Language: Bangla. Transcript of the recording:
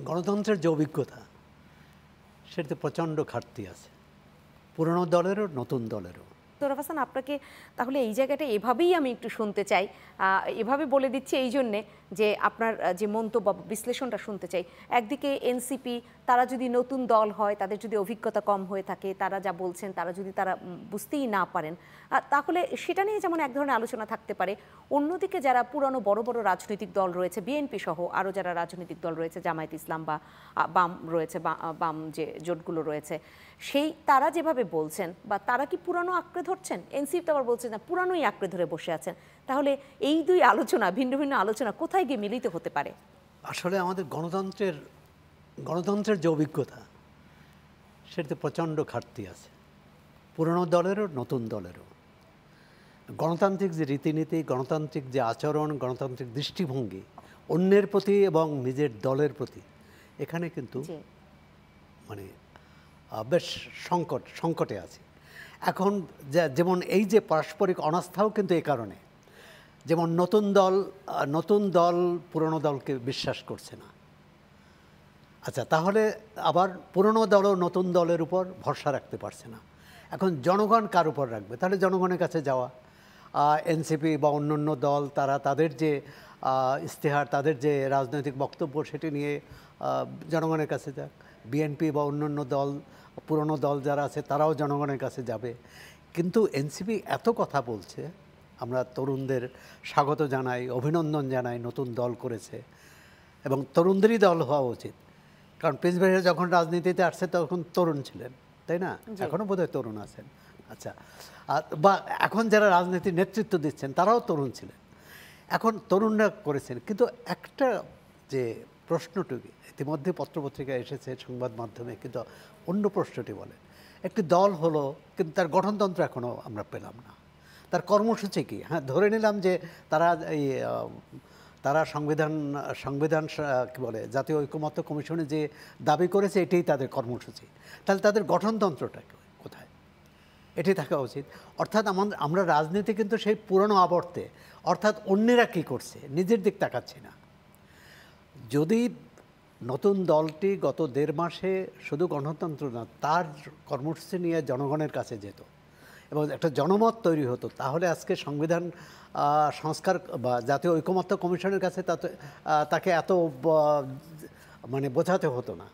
গণতন্ত্রের যে অভিজ্ঞতা সেটাতে প্রচণ্ড ঘাটতি আছে, পুরনো দলেরও নতুন দলেরও। তোরাফ হাসান, আপনাকে তাহলে এই জায়গাটা এভাবেই আমি একটু শুনতে চাই, এভাবে বলে দিচ্ছি এই জন্যে যে আপনার যে মন্তব্য বিশ্লেষণটা শুনতে চাই। একদিকে এনসিপি, তারা যদি নতুন দল হয়, তাদের যদি অভিজ্ঞতা কম হয়ে থাকে, তারা যা বলছেন তারা যদি বুঝতেই না পারেন, তাহলে সেটা নিয়ে যেমন এক ধরনের আলোচনা থাকতে পারে। অন্যদিকে যারা পুরানো বড় বড় রাজনৈতিক দল রয়েছে, বিএনপি সহ আরও যারা রাজনৈতিক দল রয়েছে, জামায়াত ইসলাম বা বাম রয়েছে, বাম যে জোটগুলো রয়েছে, তারা যেভাবে বলছেন, বা তারা কি পুরানো আঁকড়ে ধরছেন? এনসিপি তো আবার বলছেন না, পুরানোই আঁকড়ে ধরে বসে আছেন। তাহলে এই দুই আলোচনা, ভিন্ন ভিন্ন আলোচনা কোথায় গিয়ে মিলিত হতে পারে? আসলে আমাদের গণতন্ত্রের যে অভিজ্ঞতা সেটাতে প্রচণ্ড ঘাটতি আছে, পুরনো দলেরও নতুন দলেরও। গণতান্ত্রিক যে রীতিনীতি, গণতান্ত্রিক যে আচরণ, গণতান্ত্রিক দৃষ্টিভঙ্গি অন্যের প্রতি এবং নিজের দলের প্রতি, এখানে কিন্তু মানে বেশ সংকটে আছে এখন। যেমন এই যে পারস্পরিক অনাস্থাও কিন্তু এই কারণে, যেমন নতুন দল পুরনো দলকে বিশ্বাস করছে না। আচ্ছা, তাহলে আবার পুরনো দলও নতুন দলের উপর ভরসা রাখতে পারছে না। এখন জনগণ কার উপর রাখবে? তাহলে জনগণের কাছে যাওয়া। এনসিপি বা অন্যান্য দল তারা তাদের যে ইশতেহার, তাদের যে রাজনৈতিক বক্তব্য সেটি নিয়ে জনগণের কাছে যাক। বিএনপি বা অন্যান্য দল, পুরনো দল যারা আছে তারাও জনগণের কাছে যাবে। কিন্তু এনসিপি এত কথা বলছে, আমরা তরুণদের স্বাগত জানাই, অভিনন্দন জানাই, নতুন দল করেছে এবং তরুণদেরই দল হওয়া উচিত। কারণ প্রিন্স ভাইয়া যখন রাজনীতিতে আসছে তখন তরুণ ছিলেন, তাই না? এখনও বোধহয় তরুণ আছেন। আচ্ছা, বা এখন যারা রাজনীতির নেতৃত্ব দিচ্ছেন তারাও তরুণ ছিলেন, এখন তরুণরা করেছেন। কিন্তু একটা যে প্রশ্নটুকু ইতিমধ্যে পত্রপত্রিকায় এসেছে, সংবাদ মাধ্যমে, কিন্তু অন্য প্রশ্নটি বলে, একটি দল হলো কিন্তু তার গঠনতন্ত্র এখনও আমরা পেলাম না, তার কর্মসূচি কী? হ্যাঁ, ধরে নিলাম যে তারা সংবিধান কী বলে, জাতীয় ঐকমত্য কমিশনে যে দাবি করেছে এটাই তাদের কর্মসূচি। তাহলে তাদের গঠনতন্ত্রটা কোথায়? এটি থাকা উচিত। অর্থাৎ আমরা রাজনীতি কিন্তু সেই পুরনো আবর্তে, অর্থাৎ অন্যেরা কী করছে নিজের দিক তাকাচ্ছি না। যদি নতুন দলটি গত 1.5 মাসে শুধু গণতন্ত্র না, তার কর্মসূচি নিয়ে জনগণের কাছে যেত এবং একটা জনমত তৈরি হতো, তাহলে আজকে সংবিধান সংস্কার বা জাতীয় ঐকমত্য কমিশনের কাছে তাকে এত মানে বোঝাতে হতো না।